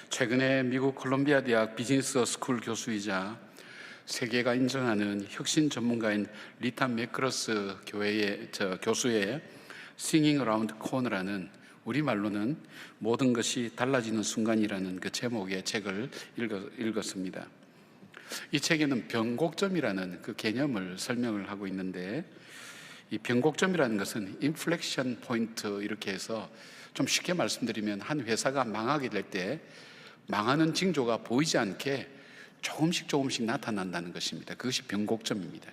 최근에 미국 콜롬비아 대학 비즈니스 스쿨 교수이자 세계가 인정하는 혁신 전문가인 리타 매크러스 교수의 Singing Around the Corner라는, 우리말로는 모든 것이 달라지는 순간이라는 그 제목의 책을 읽었습니다. 이 책에는 변곡점이라는 그 개념을 설명을 하고 있는데, 이 변곡점이라는 것은 인플렉션 포인트, 이렇게 해서 좀 쉽게 말씀드리면 한 회사가 망하게 될 때 망하는 징조가 보이지 않게 조금씩 나타난다는 것입니다. 그것이 변곡점입니다.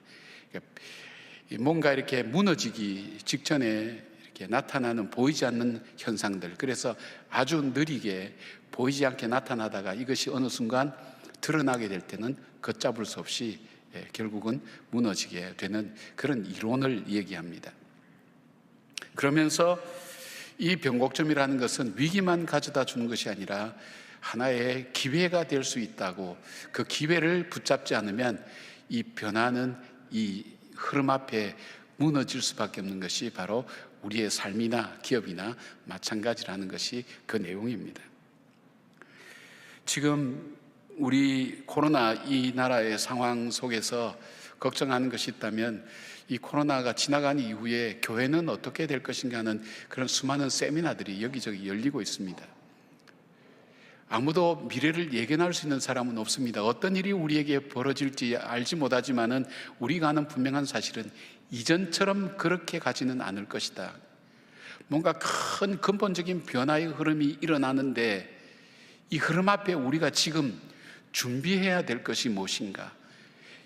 뭔가 이렇게 무너지기 직전에 이렇게 나타나는 보이지 않는 현상들, 그래서 아주 느리게 보이지 않게 나타나다가 이것이 어느 순간 드러나게 될 때는 걷잡을 수 없이 결국은 무너지게 되는 그런 이론을 얘기합니다. 그러면서 이 변곡점이라는 것은 위기만 가져다 주는 것이 아니라 하나의 기회가 될 수 있다고, 그 기회를 붙잡지 않으면 이 변화는 이 흐름 앞에 무너질 수밖에 없는 것이 바로 우리의 삶이나 기업이나 마찬가지라는 것이 그 내용입니다. 지금 우리 코로나 이 나라의 상황 속에서 걱정하는 것이 있다면, 이 코로나가 지나간 이후에 교회는 어떻게 될 것인가 하는 그런 수많은 세미나들이 여기저기 열리고 있습니다. 아무도 미래를 예견할 수 있는 사람은 없습니다. 어떤 일이 우리에게 벌어질지 알지 못하지만은 우리가 아는 분명한 사실은 이전처럼 그렇게 가지는 않을 것이다. 뭔가 큰 근본적인 변화의 흐름이 일어나는데, 이 흐름 앞에 우리가 지금 준비해야 될 것이 무엇인가?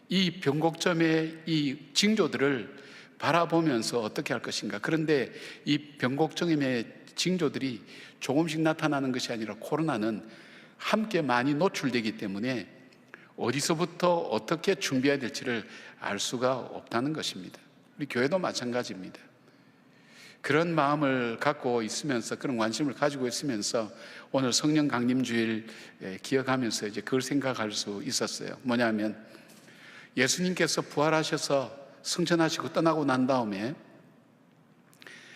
이 변곡점의 이 징조들을 바라보면서 어떻게 할 것인가? 그런데 이 변곡점의 징조들이 조금씩 나타나는 것이 아니라 코로나는 함께 많이 노출되기 때문에 어디서부터 어떻게 준비해야 될지를 알 수가 없다는 것입니다. 우리 교회도 마찬가지입니다. 그런 마음을 갖고 있으면서, 그런 관심을 가지고 있으면서 오늘 성령 강림주일 기억하면서 이제 그걸 생각할 수 있었어요. 뭐냐면, 예수님께서 부활하셔서 승천하시고 떠나고 난 다음에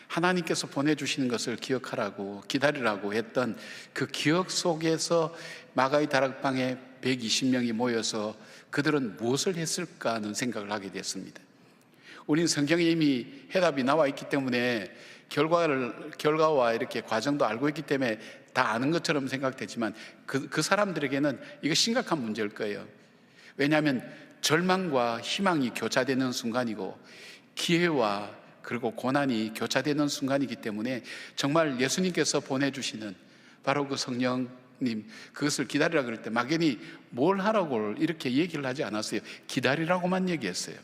하나님께서 보내주시는 것을 기억하라고, 기다리라고 했던 그 기억 속에서 마가의 다락방에 120명이 모여서 그들은 무엇을 했을까 하는 생각을 하게 됐습니다. 우린 성경에 이미 해답이 나와 있기 때문에 결과와 이렇게 과정도 알고 있기 때문에 다 아는 것처럼 생각되지만 그 사람들에게는 이거 심각한 문제일 거예요. 왜냐하면 절망과 희망이 교차되는 순간이고 기회와 그리고 고난이 교차되는 순간이기 때문에 정말 예수님께서 보내주시는 바로 그 성령님, 그것을 기다리라 그럴 때 막연히 뭘 하라고 이렇게 얘기를 하지 않았어요. 기다리라고만 얘기했어요.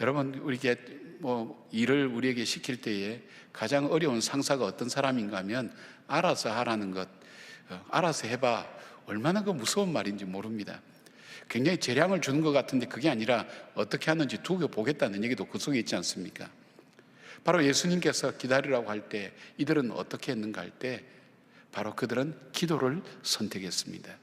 여러분, 우리에게 일을 우리에게 시킬 때에 가장 어려운 상사가 어떤 사람인가 하면 알아서 하라는 것, 알아서 해봐, 얼마나 그 무서운 말인지 모릅니다. 굉장히 재량을 주는 것 같은데 그게 아니라 어떻게 하는지 두고 보겠다는 얘기도 그 속에 있지 않습니까? 바로 예수님께서 기다리라고 할 때 이들은 어떻게 했는가 할 때 바로 그들은 기도를 선택했습니다.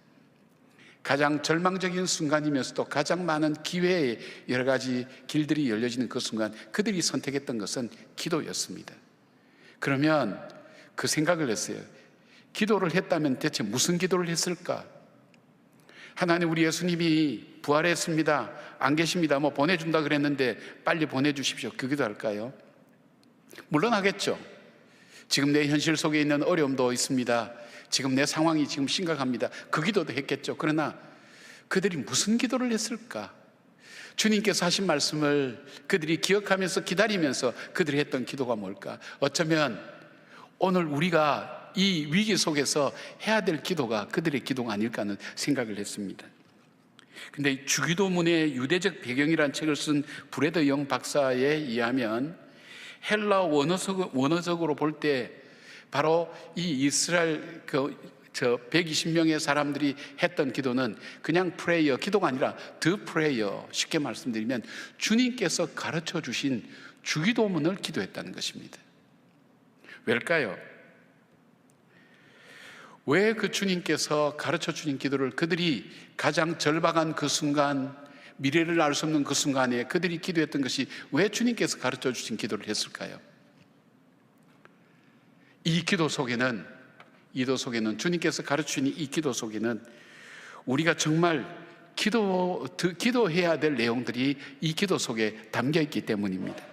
가장 절망적인 순간이면서도 가장 많은 기회의 여러 가지 길들이 열려지는 그 순간 그들이 선택했던 것은 기도였습니다. 그러면 그 생각을 했어요. 기도를 했다면 대체 무슨 기도를 했을까? 하나님, 우리 예수님이 부활했습니다, 안 계십니다, 보내준다 그랬는데 빨리 보내주십시오, 그 기도할까요? 물론 하겠죠. 지금 내 현실 속에 있는 어려움도 있습니다, 지금 내 상황이 지금 심각합니다, 그 기도도 했겠죠. 그러나 그들이 무슨 기도를 했을까? 주님께서 하신 말씀을 그들이 기억하면서 기다리면서 그들이 했던 기도가 뭘까? 어쩌면 오늘 우리가 이 위기 속에서 해야 될 기도가 그들의 기도가 아닐까 하는 생각을 했습니다. 근데 주기도문의 유대적 배경이라는 책을 쓴 브래더 영 박사에 의하면 헬라 원어적으로 볼 때 바로 이 이스라엘 120명의 사람들이 했던 기도는 그냥 프레이어, 기도가 아니라 더 프레이어, 쉽게 말씀드리면 주님께서 가르쳐 주신 주기도문을 기도했다는 것입니다. 왜일까요? 왜 그 주님께서 가르쳐 주신 기도를 그들이 가장 절박한 그 순간, 미래를 알 수 없는 그 순간에 그들이 기도했던 것이 왜 주님께서 가르쳐 주신 기도를 했을까요? 이 기도 속에는 기도 속에는, 주님께서 가르치는 이 기도 속에는 우리가 정말 기도해야 될 내용들이 이 기도 속에 담겨 있기 때문입니다.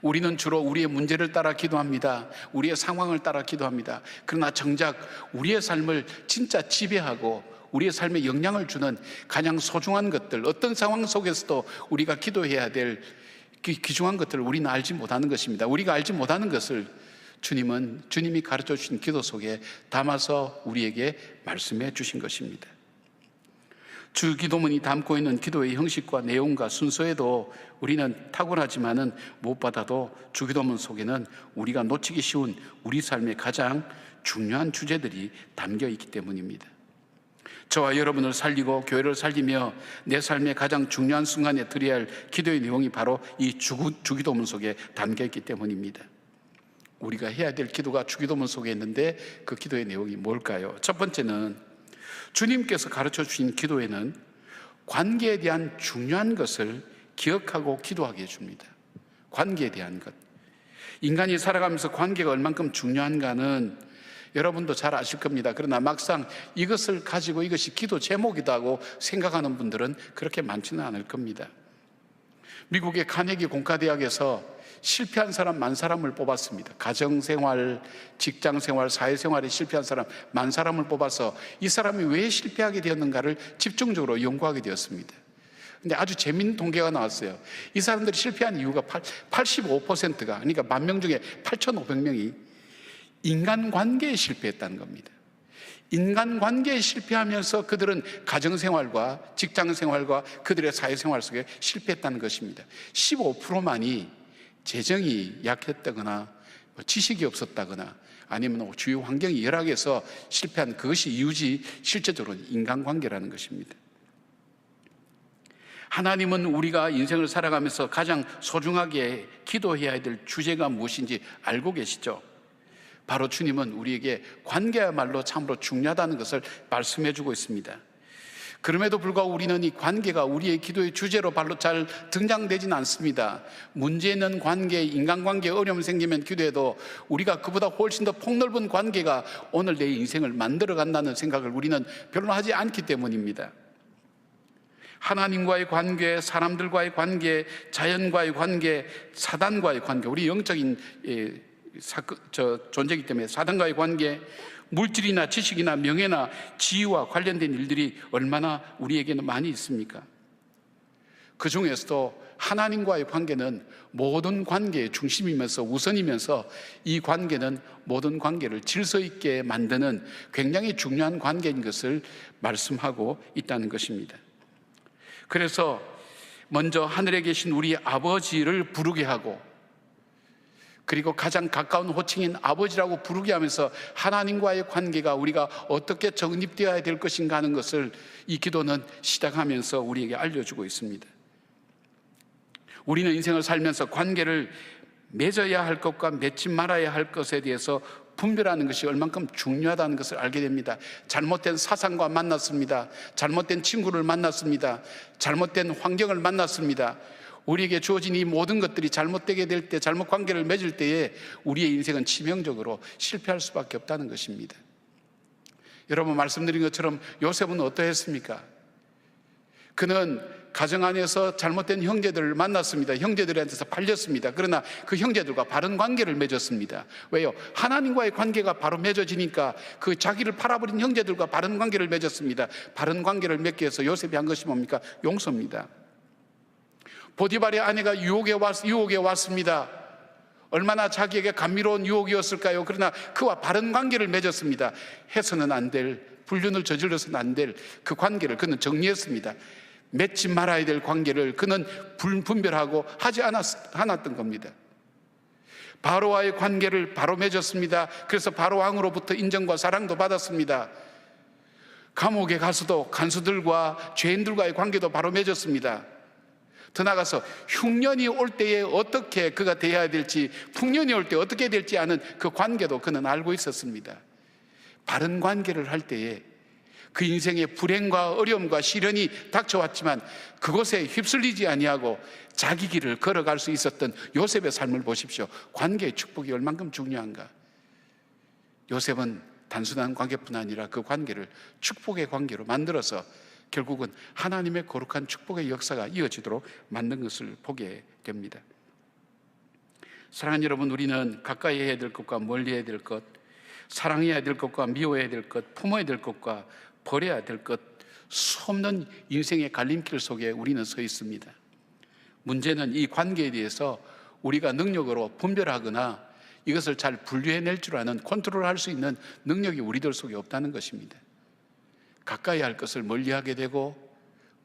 우리는 주로 우리의 문제를 따라 기도합니다. 우리의 상황을 따라 기도합니다. 그러나 정작 우리의 삶을 진짜 지배하고 우리의 삶에 영향을 주는 가장 소중한 것들, 어떤 상황 속에서도 우리가 기도해야 될 귀중한 것들을 우리는 알지 못하는 것입니다. 우리가 알지 못하는 것을 주님이 가르쳐 주신 기도 속에 담아서 우리에게 말씀해 주신 것입니다. 주 기도문이 담고 있는 기도의 형식과 내용과 순서에도 우리는 탁월하지만은 무엇보다도 주 기도문 속에는 우리가 놓치기 쉬운 우리 삶의 가장 중요한 주제들이 담겨 있기 때문입니다. 저와 여러분을 살리고 교회를 살리며 내 삶의 가장 중요한 순간에 드려야 할 기도의 내용이 바로 이 주기도문 속에 담겨 있기 때문입니다. 우리가 해야 될 기도가 주기도문 속에 있는데 그 기도의 내용이 뭘까요? 첫 번째는 주님께서 가르쳐 주신 기도에는 관계에 대한 중요한 것을 기억하고 기도하게 해줍니다. 관계에 대한 것. 인간이 살아가면서 관계가 얼만큼 중요한가는 여러분도 잘 아실 겁니다. 그러나 막상 이것을 가지고 이것이 기도 제목이다 고 생각하는 분들은 그렇게 많지는 않을 겁니다. 미국의 카네기 공과대학에서 실패한 사람 10,000사람을 뽑았습니다. 가정생활, 직장생활, 사회생활에 실패한 사람 10,000사람을 뽑아서 이 사람이 왜 실패하게 되었는가를 집중적으로 연구하게 되었습니다. 근데 아주 재미있는 통계가 나왔어요. 이 사람들이 실패한 이유가 85%가, 그러니까 10,000명 중에 8,500명이 인간관계에 실패했다는 겁니다. 인간관계에 실패하면서 그들은 가정생활과 직장생활과 그들의 사회생활 속에 실패했다는 것입니다. 15%만이 재정이 약했다거나 지식이 없었다거나 아니면 주요 환경이 열악해서 실패한 그것이 이유지 실제적으로는 인간관계라는 것입니다. 하나님은 우리가 인생을 살아가면서 가장 소중하게 기도해야 될 주제가 무엇인지 알고 계시죠? 바로 주님은 우리에게 관계야말로 참으로 중요하다는 것을 말씀해 주고 있습니다. 그럼에도 불구하고 우리는 이 관계가 우리의 기도의 주제로 별로 잘 등장되지는 않습니다. 문제 있는 관계, 인간관계에 어려움이 생기면 기도해도 우리가 그보다 훨씬 더 폭넓은 관계가 오늘 내 인생을 만들어 간다는 생각을 우리는 별로 하지 않기 때문입니다. 하나님과의 관계, 사람들과의 관계, 자연과의 관계, 사단과의 관계, 우리 영적인 존재이기 때문에 사단과의 관계, 물질이나 지식이나 명예나 지위와 관련된 일들이 얼마나 우리에게는 많이 있습니까? 그 중에서도 하나님과의 관계는 모든 관계의 중심이면서 우선이면서 이 관계는 모든 관계를 질서 있게 만드는 굉장히 중요한 관계인 것을 말씀하고 있다는 것입니다. 그래서 먼저 하늘에 계신 우리 아버지를 부르게 하고, 그리고 가장 가까운 호칭인 아버지라고 부르게 하면서 하나님과의 관계가 우리가 어떻게 정립되어야 될 것인가 하는 것을 이 기도는 시작하면서 우리에게 알려주고 있습니다. 우리는 인생을 살면서 관계를 맺어야 할 것과 맺지 말아야 할 것에 대해서 분별하는 것이 얼만큼 중요하다는 것을 알게 됩니다. 잘못된 사상과 만났습니다. 잘못된 친구를 만났습니다. 잘못된 환경을 만났습니다. 우리에게 주어진 이 모든 것들이 잘못되게 될 때, 잘못 관계를 맺을 때에 우리의 인생은 치명적으로 실패할 수밖에 없다는 것입니다. 여러분 말씀드린 것처럼 요셉은 어떠했습니까? 그는 가정 안에서 잘못된 형제들을 만났습니다. 형제들한테서 팔렸습니다. 그러나 그 형제들과 바른 관계를 맺었습니다. 왜요? 하나님과의 관계가 바로 맺어지니까 그 자기를 팔아버린 형제들과 바른 관계를 맺었습니다. 바른 관계를 맺기 위해서 요셉이 한 것이 뭡니까? 용서입니다. 보디발의 아내가 유혹에 왔습니다. 얼마나 자기에게 감미로운 유혹이었을까요? 그러나 그와 바른 관계를 맺었습니다. 해서는 안 될, 불륜을 저질러서는 안 될 그 관계를 그는 정리했습니다. 맺지 말아야 될 관계를 그는 분별하고 하지 않았던 겁니다. 바로와의 관계를 바로 맺었습니다. 그래서 바로 왕으로부터 인정과 사랑도 받았습니다. 감옥에 가서도 간수들과 죄인들과의 관계도 바로 맺었습니다. 더 나아가서 흉년이 올 때에 어떻게 그가 대해야 될지, 풍년이 올 때 어떻게 될지 아는 그 관계도 그는 알고 있었습니다. 바른 관계를 할 때에 그 인생의 불행과 어려움과 시련이 닥쳐왔지만 그것에 휩쓸리지 아니하고 자기 길을 걸어갈 수 있었던 요셉의 삶을 보십시오. 관계의 축복이 얼만큼 중요한가. 요셉은 단순한 관계뿐 아니라 그 관계를 축복의 관계로 만들어서 결국은 하나님의 거룩한 축복의 역사가 이어지도록 만든 것을 보게 됩니다. 사랑하는 여러분, 우리는 가까이 해야 될 것과 멀리 해야 될 것, 사랑해야 될 것과 미워해야 될 것, 품어야 될 것과 버려야 될 것, 수없는 인생의 갈림길 속에 우리는 서 있습니다. 문제는 이 관계에 대해서 우리가 능력으로 분별하거나 이것을 잘 분류해낼 줄 아는, 컨트롤할 수 있는 능력이 우리들 속에 없다는 것입니다. 가까이 할 것을 멀리하게 되고,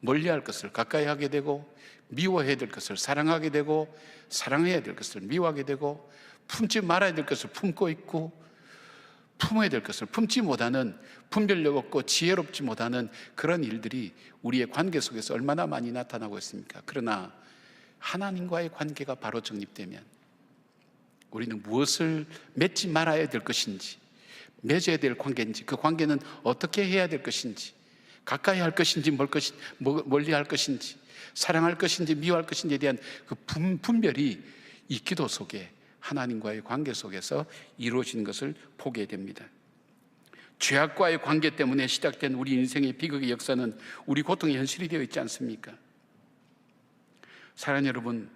멀리할 것을 가까이 하게 되고, 미워해야 될 것을 사랑하게 되고, 사랑해야 될 것을 미워하게 되고, 품지 말아야 될 것을 품고 있고, 품어야 될 것을 품지 못하는, 분별력 없고 지혜롭지 못하는 그런 일들이 우리의 관계 속에서 얼마나 많이 나타나고 있습니까? 그러나 하나님과의 관계가 바로 정립되면 우리는 무엇을 맺지 말아야 될 것인지, 맺어야 될 관계인지, 그 관계는 어떻게 해야 될 것인지, 가까이 할 것인지 멀리 할 것인지, 사랑할 것인지 미워할 것인지에 대한 그 분별이 이 기도 속에, 하나님과의 관계 속에서 이루어지는 것을 보게 됩니다. 죄악과의 관계 때문에 시작된 우리 인생의 비극의 역사는 우리 고통의 현실이 되어 있지 않습니까? 사랑하는 여러분,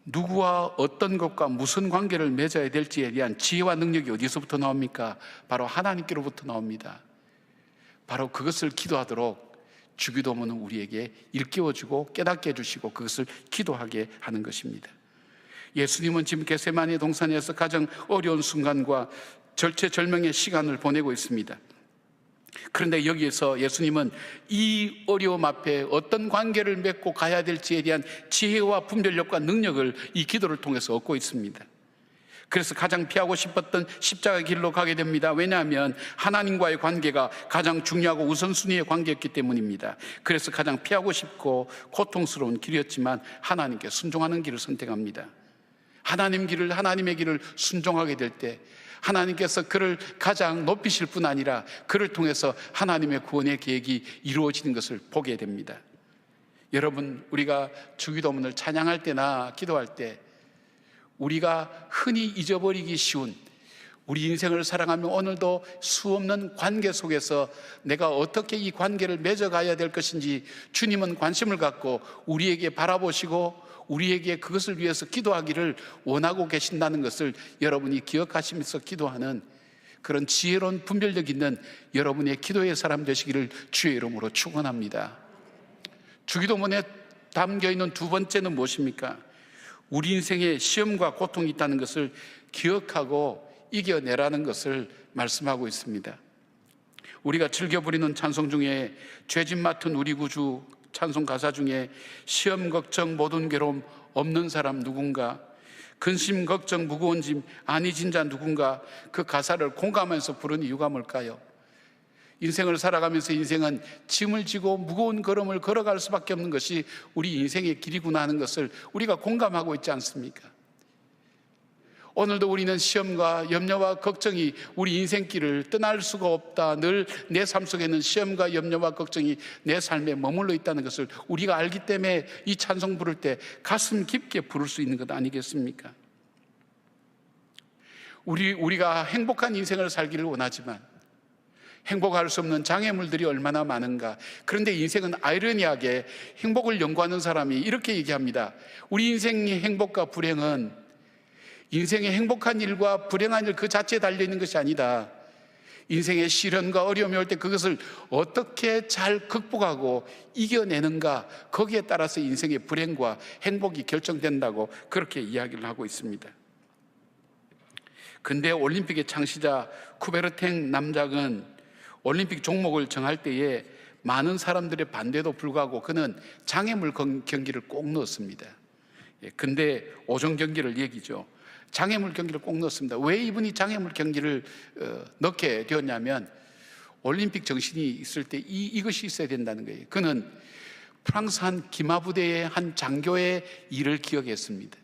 누구와 어떤 것과 무슨 관계를 맺어야 될지에 대한 지혜와 능력이 어디서부터 나옵니까? 바로 하나님께로부터 나옵니다. 바로 그것을 기도하도록 주기도문은 우리에게 일깨워주고 깨닫게 해주시고 그것을 기도하게 하는 것입니다. 예수님은 지금 겟세마네 동산에서 가장 어려운 순간과 절체절명의 시간을 보내고 있습니다. 그런데 여기에서 예수님은 이 어려움 앞에 어떤 관계를 맺고 가야 될지에 대한 지혜와 분별력과 능력을 이 기도를 통해서 얻고 있습니다. 그래서 가장 피하고 싶었던 십자가의 길로 가게 됩니다. 왜냐하면 하나님과의 관계가 가장 중요하고 우선순위의 관계였기 때문입니다. 그래서 가장 피하고 싶고 고통스러운 길이었지만 하나님께 순종하는 길을 선택합니다. 하나님의 길을 순종하게 될 때 하나님께서 그를 가장 높이실 뿐 아니라 그를 통해서 하나님의 구원의 계획이 이루어지는 것을 보게 됩니다. 여러분, 우리가 주기도문을 찬양할 때나 기도할 때 우리가 흔히 잊어버리기 쉬운, 우리 인생을 살아가며 오늘도 수없는 관계 속에서 내가 어떻게 이 관계를 맺어가야 될 것인지 주님은 관심을 갖고 우리에게 바라보시고 우리에게 그것을 위해서 기도하기를 원하고 계신다는 것을 여러분이 기억하시면서 기도하는 그런 지혜로운 분별력 있는 여러분의 기도의 사람 되시기를 주의 이름으로 축원합니다. 주기도문에 담겨있는 두 번째는 무엇입니까? 우리 인생에 시험과 고통이 있다는 것을 기억하고 이겨내라는 것을 말씀하고 있습니다. 우리가 즐겨 부리는 찬송 중에 죄짐 맡은 우리 구주 찬송 가사 중에 시험 걱정 모든 괴로움 없는 사람 누군가, 근심 걱정 무거운 짐 아니 진자 누군가, 그 가사를 공감하면서 부른 이유가 뭘까요? 인생을 살아가면서 인생은 짐을 지고 무거운 걸음을 걸어갈 수밖에 없는 것이 우리 인생의 길이구나 하는 것을 우리가 공감하고 있지 않습니까? 오늘도 우리는 시험과 염려와 걱정이 우리 인생길을 떠날 수가 없다. 늘 내 삶 속에는 시험과 염려와 걱정이 내 삶에 머물러 있다는 것을 우리가 알기 때문에 이 찬송 부를 때 가슴 깊게 부를 수 있는 것 아니겠습니까? 우리가 행복한 인생을 살기를 원하지만 행복할 수 없는 장애물들이 얼마나 많은가. 그런데 인생은 아이러니하게 행복을 연구하는 사람이 이렇게 얘기합니다. 우리 인생의 행복과 불행은 인생의 행복한 일과 불행한 일 그 자체에 달려있는 것이 아니다. 인생의 시련과 어려움이 올 때 그것을 어떻게 잘 극복하고 이겨내는가, 거기에 따라서 인생의 불행과 행복이 결정된다고 그렇게 이야기를 하고 있습니다. 근데 올림픽의 창시자 쿠베르탱 남작은 올림픽 종목을 정할 때에 많은 사람들의 반대도 불구하고 그는 장애물 경기를 꼭 넣었습니다. 근데 오종 경기를 얘기죠. 장애물 경기를 꼭 넣었습니다. 왜 이분이 장애물 경기를 넣게 되었냐면 올림픽 정신이 있을 때 이것이 있어야 된다는 거예요. 그는 프랑스 한 기마부대의 한 장교의 일을 기억했습니다.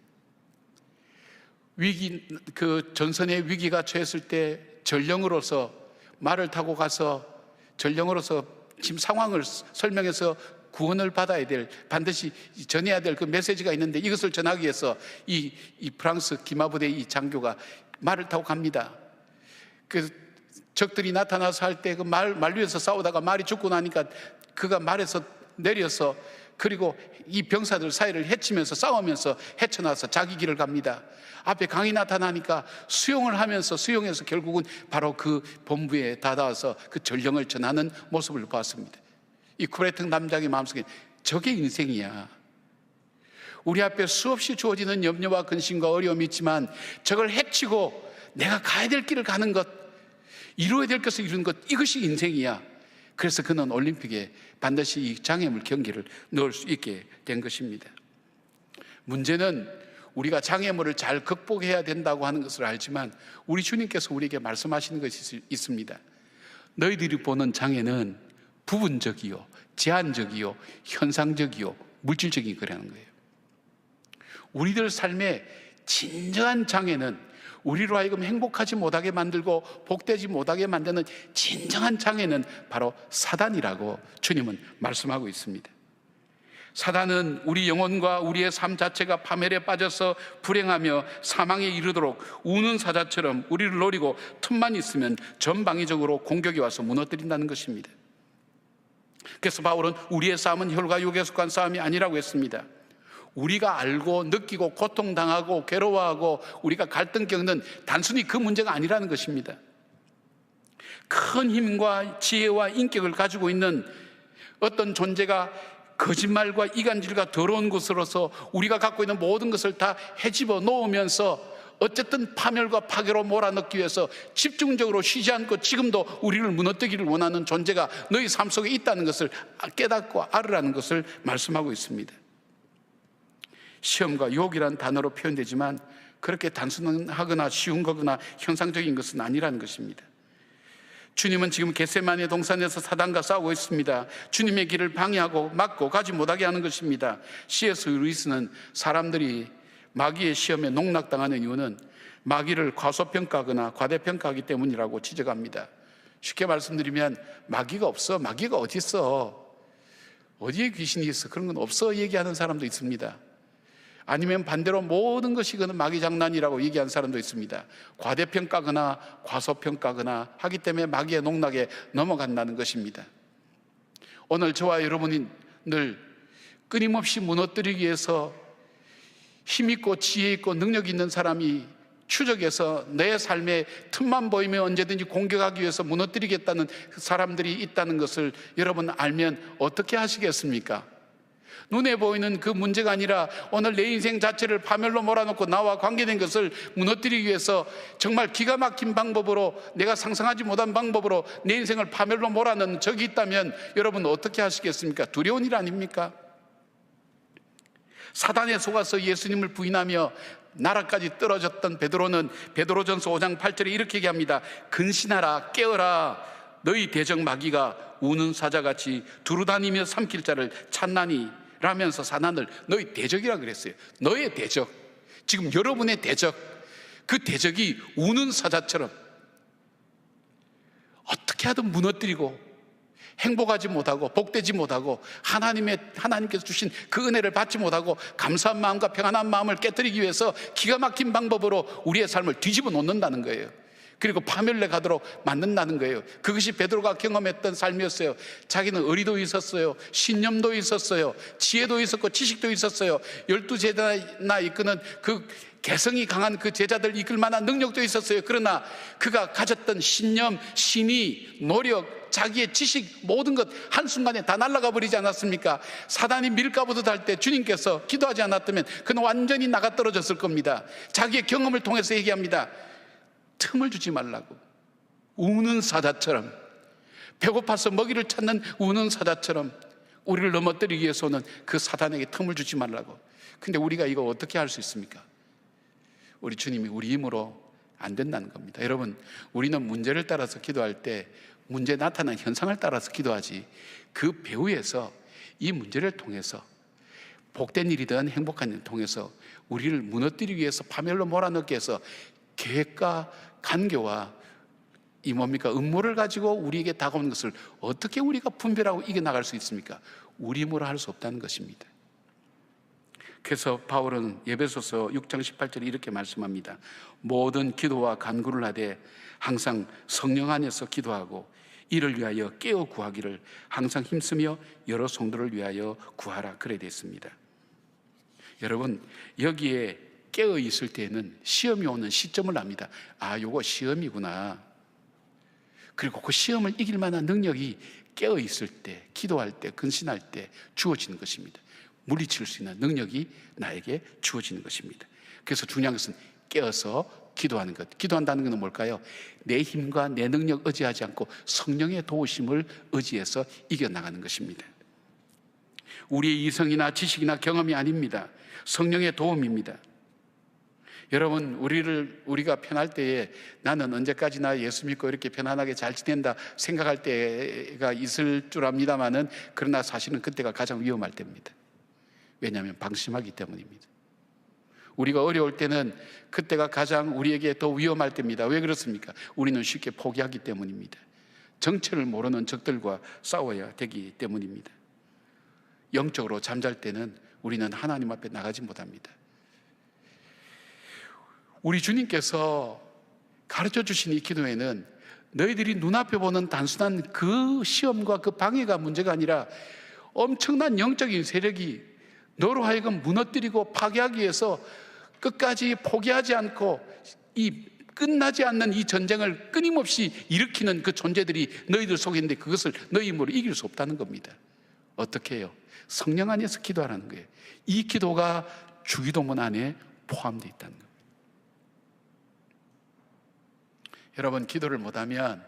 그 전선의 위기가 처했을 때 전령으로서 말을 타고 가서 전령으로서 지금 상황을 설명해서 구원을 받아야 될, 반드시 전해야 될 그 메시지가 있는데 이것을 전하기 위해서 이 프랑스 기마부대 이 장교가 말을 타고 갑니다. 그 적들이 나타나서 할 때 그 말 위에서 싸우다가 말이 죽고 나니까 그가 말에서 내려서 그리고 이 병사들 사이를 헤치면서 싸우면서 헤쳐나서 자기 길을 갑니다. 앞에 강이 나타나니까 수용을 하면서 수용해서 결국은 바로 그 본부에 다다와서 그 전령을 전하는 모습을 봤습니다. 이 쿠레등 남장의 마음속에 저게 인생이야. 우리 앞에 수없이 주어지는 염려와 근심과 어려움이 있지만 저걸 헤치고 내가 가야 될 길을 가는 것, 이루어야 될 것을 이루는 것, 이것이 인생이야. 그래서 그는 올림픽에 반드시 이 장애물 경기를 넣을 수 있게 된 것입니다. 문제는 우리가 장애물을 잘 극복해야 된다고 하는 것을 알지만 우리 주님께서 우리에게 말씀하시는 것이 있습니다. 너희들이 보는 장애는 부분적이요, 제한적이요, 현상적이요, 물질적인 거라는 거예요. 우리들 삶의 진정한 장애는, 우리로 하여금 행복하지 못하게 만들고 복되지 못하게 만드는 진정한 장애는 바로 사단이라고 주님은 말씀하고 있습니다. 사단은 우리 영혼과 우리의 삶 자체가 파멸에 빠져서 불행하며 사망에 이르도록 우는 사자처럼 우리를 노리고 틈만 있으면 전방위적으로 공격이 와서 무너뜨린다는 것입니다. 그래서 바울은 우리의 싸움은 혈과 육에 속한 싸움이 아니라고 했습니다. 우리가 알고 느끼고 고통당하고 괴로워하고 우리가 갈등 겪는 단순히 그 문제가 아니라는 것입니다. 큰 힘과 지혜와 인격을 가지고 있는 어떤 존재가 거짓말과 이간질과 더러운 것으로서 우리가 갖고 있는 모든 것을 다 헤집어 놓으면서 어쨌든 파멸과 파괴로 몰아넣기 위해서 집중적으로 쉬지 않고 지금도 우리를 무너뜨리기를 원하는 존재가 너희 삶 속에 있다는 것을 깨닫고 알으라는 것을 말씀하고 있습니다. 시험과 유혹이라는 단어로 표현되지만 그렇게 단순하거나 쉬운 거거나 형상적인 것은 아니라는 것입니다. 주님은 지금 겟세마네 동산에서 사단과 싸우고 있습니다. 주님의 길을 방해하고 막고 가지 못하게 하는 것입니다. C.S. 루이스는 사람들이 마귀의 시험에 농락당하는 이유는 마귀를 과소평가하거나 과대평가하기 때문이라고 지적합니다. 쉽게 말씀드리면 마귀가 없어. 마귀가 어디 있어? 어디에 귀신이 있어? 그런 건 없어 얘기하는 사람도 있습니다. 아니면 반대로 모든 것이 그는 마귀 장난이라고 얘기하는 사람도 있습니다. 과대평가거나 과소평가거나 하기 때문에 마귀의 농락에 넘어간다는 것입니다. 오늘 저와 여러분이 늘 끊임없이 무너뜨리기 위해서 힘있고 지혜있고 능력 있는 사람이 추적해서 내 삶에 틈만 보이면 언제든지 공격하기 위해서 무너뜨리겠다는 사람들이 있다는 것을 여러분 알면 어떻게 하시겠습니까? 눈에 보이는 그 문제가 아니라 오늘 내 인생 자체를 파멸로 몰아넣고 나와 관계된 것을 무너뜨리기 위해서 정말 기가 막힌 방법으로, 내가 상상하지 못한 방법으로 내 인생을 파멸로 몰아넣는 적이 있다면 여러분 어떻게 하시겠습니까? 두려운 일 아닙니까? 사단에 속아서 예수님을 부인하며 나라까지 떨어졌던 베드로는 베드로전서 5장 8절에 이렇게 얘기합니다. 근신하라, 깨어라, 너희 대적 마귀가 우는 사자같이 두루다니며 삼킬 자를 찾나니 라면서 사단을 너희 대적이라 그랬어요. 너의 대적, 지금 여러분의 대적, 그 대적이 우는 사자처럼 어떻게 하든 무너뜨리고 행복하지 못하고 복되지 못하고 하나님께서 주신 그 은혜를 받지 못하고 감사한 마음과 평안한 마음을 깨뜨리기 위해서 기가 막힌 방법으로 우리의 삶을 뒤집어 놓는다는 거예요. 그리고 파멸에 가도록 만든다는 거예요. 그것이 베드로가 경험했던 삶이었어요. 자기는 의리도 있었어요, 신념도 있었어요, 지혜도 있었고 지식도 있었어요. 12제자나 이끄는 그 개성이 강한 그 제자들 이끌 만한 능력도 있었어요. 그러나 그가 가졌던 신념, 신의, 노력, 자기의 지식 모든 것 한순간에 다 날아가 버리지 않았습니까? 사단이 밀가부듯 할 때 주님께서 기도하지 않았다면 그는 완전히 나가 떨어졌을 겁니다. 자기의 경험을 통해서 얘기합니다. 틈을 주지 말라고. 우는 사자처럼, 배고파서 먹이를 찾는 우는 사자처럼 우리를 넘어뜨리기 위해서는 그 사단에게 틈을 주지 말라고. 근데 우리가 이거 어떻게 할 수 있습니까? 우리 주님이 우리 힘으로 안 된다는 겁니다. 여러분, 우리는 문제를 따라서 기도할 때 문제 나타난 현상을 따라서 기도하지, 그 배후에서 이 문제를 통해서 복된 일이든 행복한 일을 통해서 우리를 무너뜨리기 위해서 파멸로 몰아넣기 위해서 계획과 간교와 이 뭡니까? 음모를 가지고 우리에게 다가오는 것을 어떻게 우리가 분별하고 이겨나갈 수 있습니까? 우리 힘으로 할 수 없다는 것입니다. 그래서 바울은 에베소서 6장 18절에 이렇게 말씀합니다. 모든 기도와 간구를 하되 항상 성령 안에서 기도하고 이를 위하여 깨어 구하기를 항상 힘쓰며 여러 성도를 위하여 구하라. 그래 됐습니다. 여러분, 여기에 깨어 있을 때에는 시험이 오는 시점을 압니다. 아, 요거 시험이구나. 그리고 그 시험을 이길 만한 능력이 깨어 있을 때, 기도할 때, 근신할 때 주어지는 것입니다. 물리칠 수 있는 능력이 나에게 주어지는 것입니다. 그래서 중요한 것은 깨어서 기도하는 것. 기도한다는 것은 뭘까요? 내 힘과 내 능력 의지하지 않고 성령의 도우심을 의지해서 이겨나가는 것입니다. 우리의 이성이나 지식이나 경험이 아닙니다. 성령의 도움입니다. 여러분, 우리가 편할 때에 나는 언제까지나 예수 믿고 이렇게 편안하게 잘 지낸다 생각할 때가 있을 줄 압니다만은, 그러나 사실은 그때가 가장 위험할 때입니다. 왜냐하면 방심하기 때문입니다. 우리가 어려울 때는 그때가 가장 우리에게 더 위험할 때입니다. 왜 그렇습니까? 우리는 쉽게 포기하기 때문입니다. 정체를 모르는 적들과 싸워야 되기 때문입니다. 영적으로 잠잘 때는 우리는 하나님 앞에 나가지 못합니다. 우리 주님께서 가르쳐 주신 이 기도에는 너희들이 눈앞에 보는 단순한 그 시험과 그 방해가 문제가 아니라 엄청난 영적인 세력이 너로 하여금 무너뜨리고 파괴하기 위해서 끝까지 포기하지 않고 이 끝나지 않는 이 전쟁을 끊임없이 일으키는 그 존재들이 너희들 속에 있는데, 그것을 너희 힘으로 이길 수 없다는 겁니다. 어떻게 해요? 성령 안에서 기도하라는 거예요. 이 기도가 주기도문 안에 포함되어 있다는 겁니다. 여러분, 기도를 못하면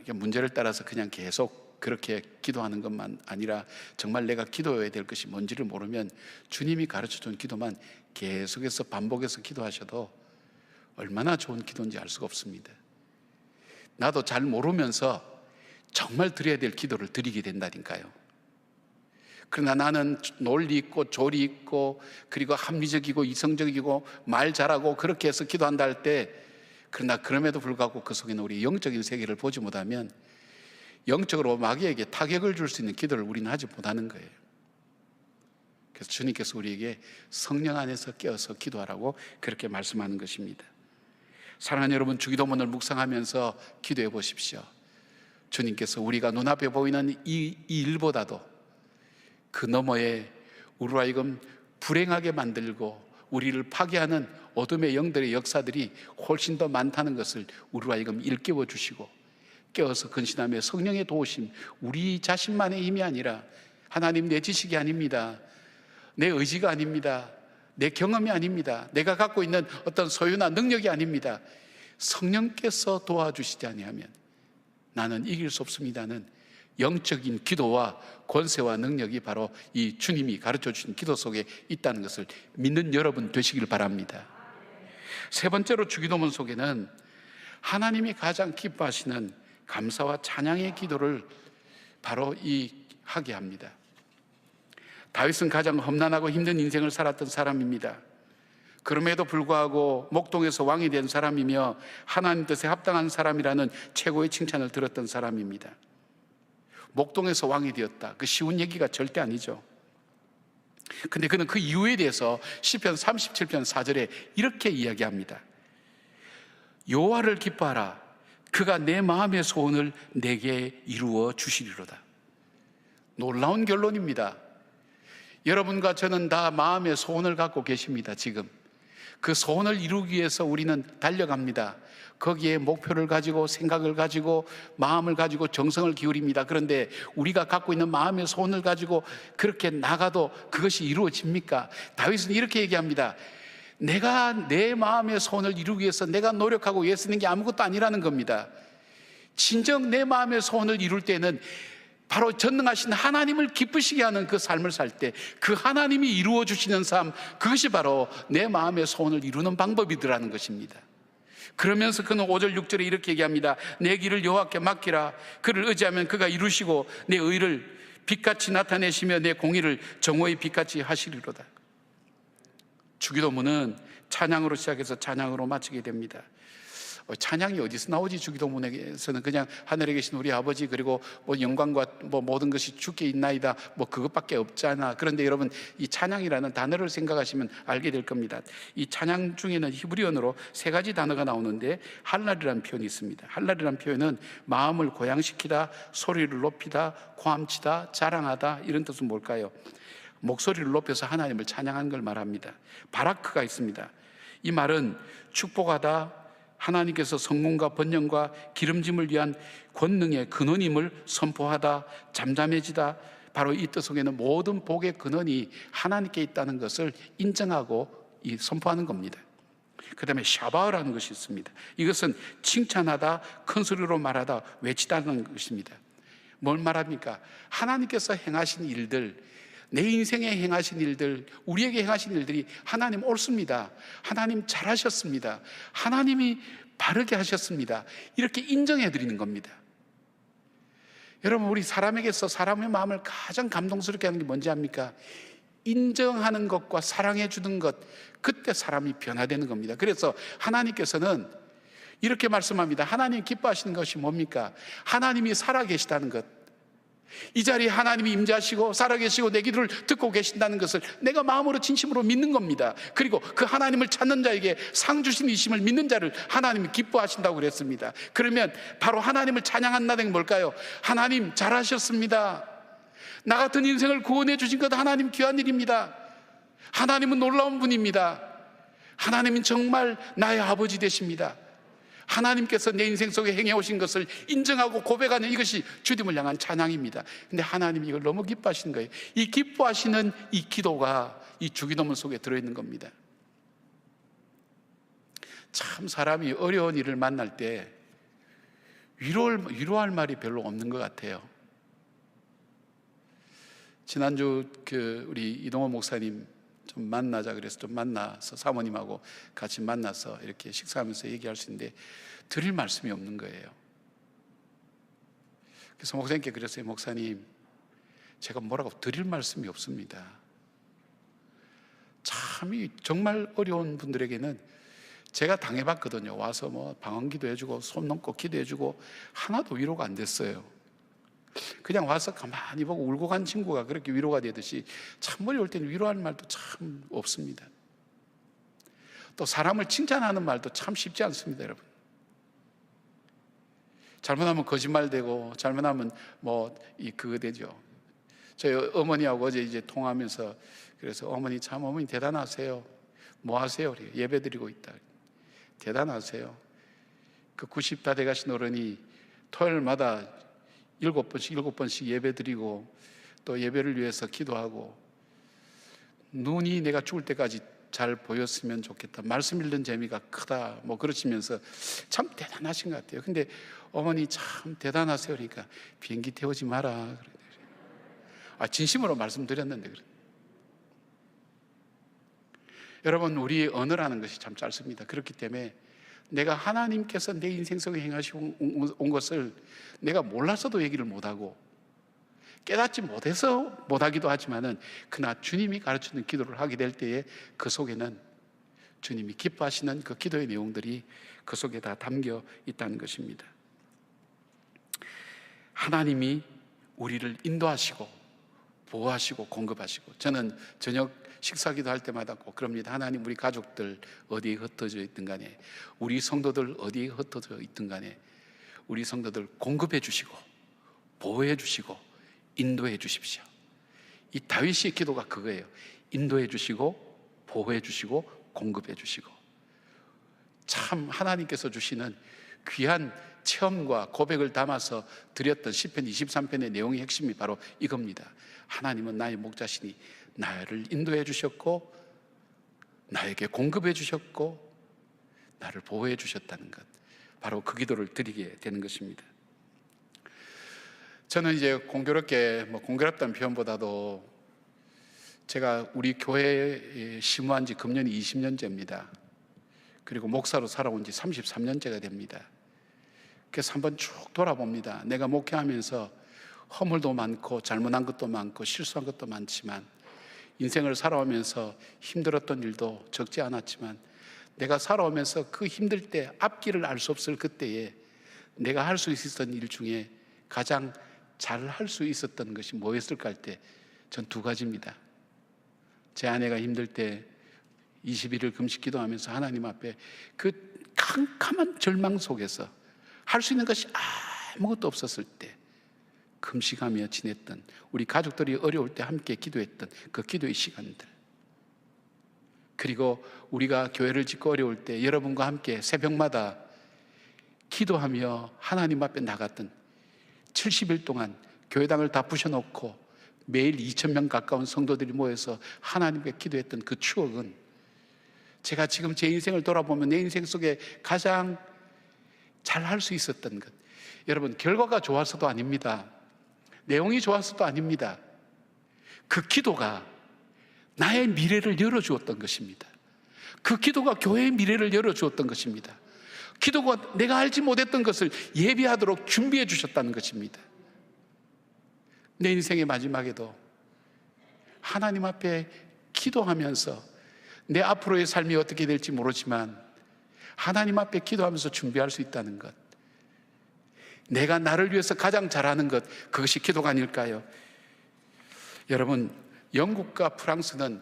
문제를 따라서 그냥 계속 그렇게 기도하는 것만 아니라 정말 내가 기도해야 될 것이 뭔지를 모르면 주님이 가르쳐준 기도만 계속해서 반복해서 기도하셔도 얼마나 좋은 기도인지 알 수가 없습니다. 나도 잘 모르면서 정말 드려야 될 기도를 드리게 된다니까요. 그러나 나는 논리 있고 조리 있고 그리고 합리적이고 이성적이고 말 잘하고 그렇게 해서 기도한다 할 때, 그러나 그럼에도 불구하고 그 속에는 우리 영적인 세계를 보지 못하면 영적으로 마귀에게 타격을 줄 수 있는 기도를 우리는 하지 못하는 거예요. 그래서 주님께서 우리에게 성령 안에서 깨어서 기도하라고 그렇게 말씀하는 것입니다. 사랑하는 여러분, 주기도문을 묵상하면서 기도해 보십시오. 주님께서 우리가 눈앞에 보이는 이 일보다도 그 너머에 우리로 하여금 불행하게 만들고 우리를 파괴하는 어둠의 영들의 역사들이 훨씬 더 많다는 것을 우리로 하여금 일깨워 주시고, 깨어서 근신하며 성령의 도우심, 우리 자신만의 힘이 아니라 하나님, 내 지식이 아닙니다, 내 의지가 아닙니다, 내 경험이 아닙니다, 내가 갖고 있는 어떤 소유나 능력이 아닙니다. 성령께서 도와주시지 아니하면 나는 이길 수 없습니다는 영적인 기도와 권세와 능력이 바로 이 주님이 가르쳐 주신 기도 속에 있다는 것을 믿는 여러분 되시길 바랍니다. 세 번째로, 주기도문 속에는 하나님이 가장 기뻐하시는 감사와 찬양의 기도를 바로 하게 합니다. 다윗은 가장 험난하고 힘든 인생을 살았던 사람입니다. 그럼에도 불구하고 목동에서 왕이 된 사람이며 하나님 뜻에 합당한 사람이라는 최고의 칭찬을 들었던 사람입니다. 목동에서 왕이 되었다, 그 쉬운 얘기가 절대 아니죠. 근데 그는 그 이유에 대해서 시편 37편 4절에 이렇게 이야기합니다. 여호와를 기뻐하라, 그가 내 마음의 소원을 내게 이루어 주시리로다. 놀라운 결론입니다. 여러분과 저는 다 마음의 소원을 갖고 계십니다. 지금 그 소원을 이루기 위해서 우리는 달려갑니다. 거기에 목표를 가지고 생각을 가지고 마음을 가지고 정성을 기울입니다. 그런데 우리가 갖고 있는 마음의 소원을 가지고 그렇게 나가도 그것이 이루어집니까? 다윗은 이렇게 얘기합니다. 내가 내 마음의 소원을 이루기 위해서 내가 노력하고 애쓰는 게 아무것도 아니라는 겁니다. 진정 내 마음의 소원을 이룰 때는 바로 전능하신 하나님을 기쁘시게 하는 그 삶을 살 때 그 하나님이 이루어 주시는 삶, 그것이 바로 내 마음의 소원을 이루는 방법이더라는 것입니다. 그러면서 그는 5절 6절에 이렇게 얘기합니다. 내 길을 여호와께 맡기라, 그를 의지하면 그가 이루시고 내 의를 빛같이 나타내시며 내 공의를 정오의 빛같이 하시리로다. 주기도문은 찬양으로 시작해서 찬양으로 마치게 됩니다. 찬양이 어디서 나오지? 주기도문에서는 그냥 하늘에 계신 우리 아버지, 그리고 뭐 영광과 뭐 모든 것이 주께 있나이다, 뭐 그것밖에 없잖아. 그런데 여러분, 이 찬양이라는 단어를 생각하시면 알게 될 겁니다. 이 찬양 중에는 히브리어로 세 가지 단어가 나오는데, 할랄이라는 표현이 있습니다. 할랄이라는 표현은 마음을 고양시키다, 소리를 높이다, 고함치다, 자랑하다, 이런 뜻은 뭘까요? 목소리를 높여서 하나님을 찬양하는 걸 말합니다. 바라크가 있습니다. 이 말은 축복하다, 하나님께서 성공과 번영과 기름짐을 위한 권능의 근원임을 선포하다, 잠잠해지다. 바로 이 뜻 속에는 모든 복의 근원이 하나님께 있다는 것을 인정하고 선포하는 겁니다. 그 다음에 샤바흐라는 것이 있습니다. 이것은 칭찬하다, 큰 소리로 말하다, 외치다는 것입니다. 뭘 말합니까? 하나님께서 행하신 일들, 내 인생에 행하신 일들, 우리에게 행하신 일들이 하나님 옳습니다, 하나님 잘하셨습니다, 하나님이 바르게 하셨습니다, 이렇게 인정해 드리는 겁니다. 여러분, 우리 사람에게서 사람의 마음을 가장 감동스럽게 하는 게 뭔지 압니까? 인정하는 것과 사랑해 주는 것, 그때 사람이 변화되는 겁니다. 그래서 하나님께서는 이렇게 말씀합니다. 하나님 기뻐하시는 것이 뭡니까? 하나님이 살아계시다는 것. 이 자리에 하나님이 임재하시고 살아계시고 내 기도를 듣고 계신다는 것을 내가 마음으로 진심으로 믿는 겁니다. 그리고 그 하나님을 찾는 자에게 상 주신 이심을 믿는 자를 하나님이 기뻐하신다고 그랬습니다. 그러면 바로 하나님을 찬양한다는 게 뭘까요? 하나님 잘하셨습니다. 나 같은 인생을 구원해 주신 것 하나님 귀한 일입니다. 하나님은 놀라운 분입니다. 하나님은 정말 나의 아버지 되십니다. 하나님께서 내 인생 속에 행해 오신 것을 인정하고 고백하는 이것이 주님을 향한 찬양입니다. 근데 하나님이 이걸 너무 기뻐하시는 거예요. 이 기뻐하시는 이 기도가 이 주기도문 속에 들어있는 겁니다. 참 사람이 어려운 일을 만날 때 위로할 말이 별로 없는 것 같아요. 지난주 우리 이동호 목사님 좀 만나자 그래서 좀 만나서 사모님하고 같이 만나서 이렇게 식사하면서 얘기할 수 있는데 드릴 말씀이 없는 거예요. 그래서 목사님께 그랬어요. 목사님, 제가 뭐라고 드릴 말씀이 없습니다. 참 정말 어려운 분들에게는 제가 당해봤거든요. 와서 뭐 방언기도 해주고 손 넘고 기도해주고 하나도 위로가 안 됐어요. 그냥 와서 가만히 보고 울고 간 친구가 그렇게 위로가 되듯이 참 어려울 때는 위로할 말도 참 없습니다. 또 사람을 칭찬하는 말도 참 쉽지 않습니다, 여러분. 잘못하면 거짓말되고 잘못하면 그거 되죠. 저희 어머니하고 어제 이제 통화하면서 그래서 어머니 대단하세요. 뭐 하세요? 예배 드리고 있다. 대단하세요. 그 90 다 돼가신 어른이 토요일마다 7번씩 예배 드리고 또 예배를 위해서 기도하고 눈이 내가 죽을 때까지 잘 보였으면 좋겠다. 말씀 읽는 재미가 크다. 그러시면서 참 대단하신 것 같아요. 근데 어머니 참 대단하세요. 그러니까 비행기 태우지 마라. 진심으로 말씀드렸는데 그래. 여러분, 우리의 언어라는 것이 참 짧습니다. 그렇기 때문에 내가 하나님께서 내 인생 속에 행하시고 온 것을 내가 몰라서도 얘기를 못하고 깨닫지 못해서 못하기도 하지만은 그러나 주님이 가르치는 기도를 하게 될 때에 그 속에는 주님이 기뻐하시는 그 기도의 내용들이 그 속에 다 담겨 있다는 것입니다. 하나님이 우리를 인도하시고 보호하시고 공급하시고, 저는 저녁 식사기도 할 때마다 꼭 그럽니다. 하나님, 우리 가족들 어디에 흩어져 있든 간에, 우리 성도들 어디에 흩어져 있든 간에 우리 성도들 공급해 주시고 보호해 주시고 인도해 주십시오. 이 다윗의 기도가 그거예요. 인도해 주시고 보호해 주시고 공급해 주시고. 참 하나님께서 주시는 귀한 체험과 고백을 담아서 드렸던 시편 23편의 내용의 핵심이 바로 이겁니다. 하나님은 나의 목자시니 나를 인도해 주셨고 나에게 공급해 주셨고 나를 보호해 주셨다는 것, 바로 그 기도를 드리게 되는 것입니다. 저는 이제 공교롭게, 공교롭다는 표현보다도 제가 우리 교회에 심무한 지 금년이 20년째입니다. 그리고 목사로 살아온 지 33년째가 됩니다. 그래서 한번 쭉 돌아봅니다. 내가 목회하면서 허물도 많고 잘못한 것도 많고 실수한 것도 많지만, 인생을 살아오면서 힘들었던 일도 적지 않았지만 내가 살아오면서 그 힘들 때, 앞길을 알 수 없을 그때에 내가 할 수 있었던 일 중에 가장 잘 할 수 있었던 것이 뭐였을까 할 때 전 두 가지입니다. 제 아내가 힘들 때 21일 금식 기도하면서 하나님 앞에 그 캄캄한 절망 속에서 할 수 있는 것이 아무것도 없었을 때 금식하며 지냈던, 우리 가족들이 어려울 때 함께 기도했던 그 기도의 시간들, 그리고 우리가 교회를 짓고 어려울 때 여러분과 함께 새벽마다 기도하며 하나님 앞에 나갔던 70일 동안 교회당을 다 부셔놓고 매일 2,000명 가까운 성도들이 모여서 하나님께 기도했던 그 추억은, 제가 지금 제 인생을 돌아보면 내 인생 속에 가장 잘 할 수 있었던 것. 여러분, 결과가 좋아서도 아닙니다. 내용이 좋아서도 아닙니다. 그 기도가 나의 미래를 열어주었던 것입니다. 그 기도가 교회의 미래를 열어주었던 것입니다. 기도가 내가 알지 못했던 것을 예비하도록 준비해 주셨다는 것입니다. 내 인생의 마지막에도 하나님 앞에 기도하면서, 내 앞으로의 삶이 어떻게 될지 모르지만 하나님 앞에 기도하면서 준비할 수 있다는 것, 내가 나를 위해서 가장 잘하는 것, 그것이 기도가 아닐까요? 여러분, 영국과 프랑스는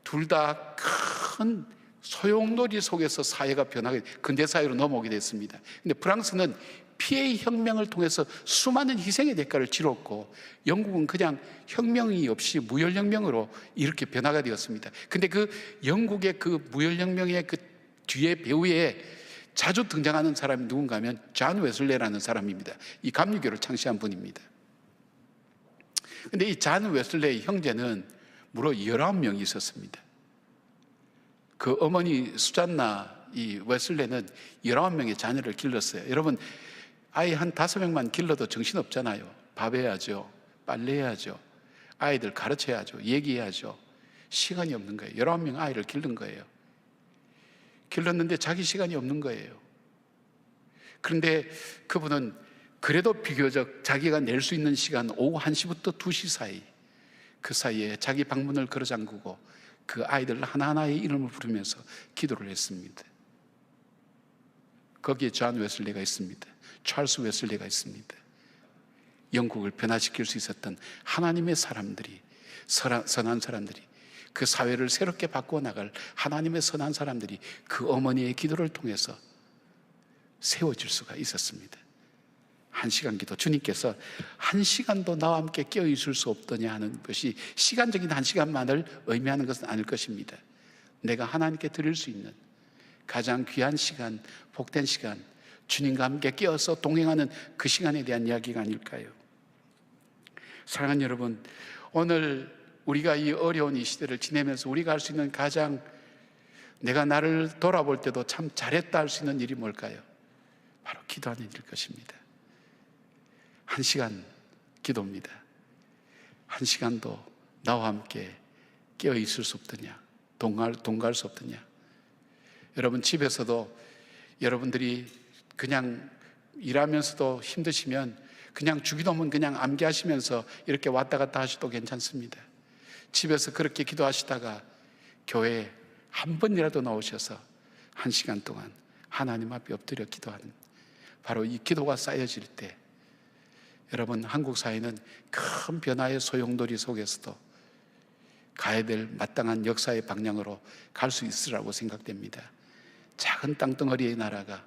둘 다 큰 소용돌이 속에서 사회가 변하게, 근대사회로 넘어오게 됐습니다. 근데 프랑스는 피해의 혁명을 통해서 수많은 희생의 대가를 치렀고, 영국은 그냥 혁명이 없이 무혈혁명으로 이렇게 변화가 되었습니다. 근데 그 영국의 그 무혈혁명의 그 뒤에 배후에 자주 등장하는 사람이 누군가 하면 존 웨슬레라는 사람입니다. 이 감리교를 창시한 분입니다. 근데 이 존 웨슬레의 형제는 무려 19명이 있었습니다. 그 어머니 수잔나 이 웨슬레는 19명의 자녀를 길렀어요. 여러분, 아이 한 5명만 길러도 정신없잖아요. 밥 해야죠, 빨래 해야죠, 아이들 가르쳐야죠, 얘기해야죠. 시간이 없는 거예요. 19명 아이를 기른 거예요. 길렀는데 자기 시간이 없는 거예요. 그런데 그분은 그래도 비교적 자기가 낼 수 있는 시간, 오후 1시부터 2시 사이, 그 사이에 자기 방문을 걸어 잠그고 그 아이들 하나하나의 이름을 부르면서 기도를 했습니다. 거기에 존 웨슬리가 있습니다. 찰스 웨슬리가 있습니다. 영국을 변화시킬 수 있었던 하나님의 사람들이, 선한 사람들이, 그 사회를 새롭게 바꾸어 나갈 하나님의 선한 사람들이 그 어머니의 기도를 통해서 세워질 수가 있었습니다. 1시간 기도, 주님께서 1시간도 나와 함께 깨어 있을 수 없더냐 하는 것이 시간적인 1시간만을 의미하는 것은 아닐 것입니다. 내가 하나님께 드릴 수 있는 가장 귀한 시간, 복된 시간, 주님과 함께 깨어서 동행하는 그 시간에 대한 이야기가 아닐까요? 사랑하는 여러분, 오늘 우리가 이 어려운 이 시대를 지내면서 우리가 할 수 있는 가장, 내가 나를 돌아볼 때도 참 잘했다 할 수 있는 일이 뭘까요? 바로 기도하는 일일 것입니다. 1시간 기도입니다. 1시간도 나와 함께 깨어 있을 수 없더냐, 동갈 수 없더냐. 여러분, 집에서도 여러분들이 그냥 일하면서도 힘드시면 그냥 주기도문 그냥 암기하시면서 이렇게 왔다 갔다 하셔도 괜찮습니다. 집에서 그렇게 기도하시다가 교회에 한 번이라도 나오셔서 1시간 동안 하나님 앞에 엎드려 기도하는, 바로 이 기도가 쌓여질 때 여러분, 한국 사회는 큰 변화의 소용돌이 속에서도 가야 될 마땅한 역사의 방향으로 갈 수 있으라고 생각됩니다. 작은 땅덩어리의 나라가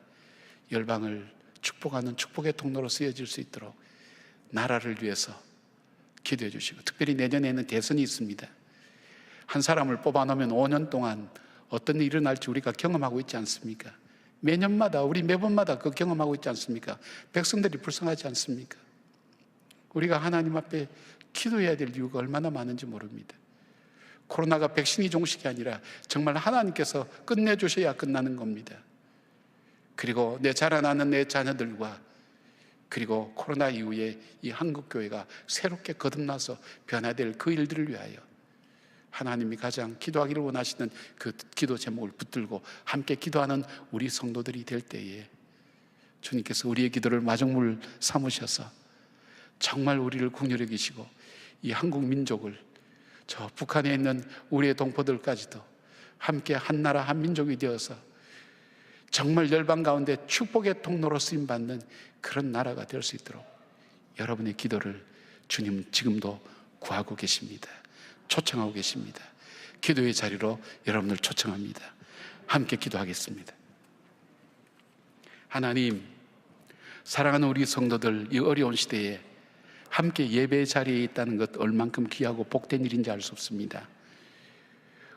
열방을 축복하는 축복의 통로로 쓰여질 수 있도록 나라를 위해서 기도해 주시고, 특별히 내년에는 대선이 있습니다. 한 사람을 뽑아놓으면 5년 동안 어떤 일이 일어날지 우리가 경험하고 있지 않습니까? 매년마다, 우리 매번마다 그 경험하고 있지 않습니까? 백성들이 불쌍하지 않습니까? 우리가 하나님 앞에 기도해야 될 이유가 얼마나 많은지 모릅니다. 코로나가 백신이 종식이 아니라 정말 하나님께서 끝내주셔야 끝나는 겁니다. 그리고 내 자라나는 내 자녀들과, 그리고 코로나 이후에 이 한국교회가 새롭게 거듭나서 변화될 그 일들을 위하여 하나님이 가장 기도하기를 원하시는 그 기도 제목을 붙들고 함께 기도하는 우리 성도들이 될 때에 주님께서 우리의 기도를 마중물 삼으셔서 정말 우리를 긍휼히 여기시고 이 한국 민족을, 저 북한에 있는 우리의 동포들까지도 함께 한 나라 한 민족이 되어서 정말 열방 가운데 축복의 통로로 쓰임받는 그런 나라가 될 수 있도록 여러분의 기도를 주님 지금도 구하고 계십니다. 초청하고 계십니다. 기도의 자리로 여러분을 초청합니다. 함께 기도하겠습니다. 하나님, 사랑하는 우리 성도들, 이 어려운 시대에 함께 예배 자리에 있다는 것 얼만큼 귀하고 복된 일인지 알 수 없습니다.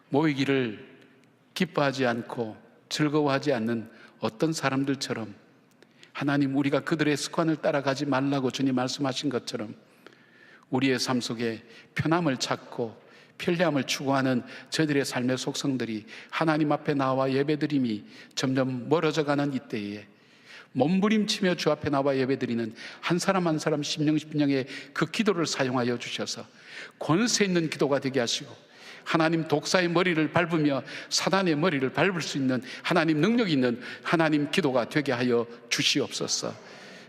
모이기를 기뻐하지 않고 즐거워하지 않는 어떤 사람들처럼 하나님, 우리가 그들의 습관을 따라가지 말라고 주님 말씀하신 것처럼 우리의 삶 속에 편함을 찾고 편리함을 추구하는 저희들의 삶의 속성들이 하나님 앞에 나와 예배드림이 점점 멀어져가는 이때에 몸부림치며 주 앞에 나와 예배드리는 한 사람 한 사람 심령의 그 기도를 사용하여 주셔서 권세 있는 기도가 되게 하시고 하나님 독사의 머리를 밟으며 사단의 머리를 밟을 수 있는 하나님 능력 있는 하나님 기도가 되게 하여 주시옵소서.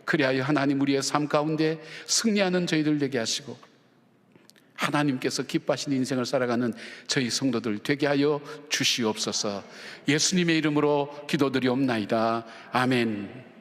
그리하여 하나님 우리의 삶 가운데 승리하는 저희들 되게 하시고 하나님께서 기뻐하시는 인생을 살아가는 저희 성도들 되게 하여 주시옵소서. 예수님의 이름으로 기도드리옵나이다. 아멘.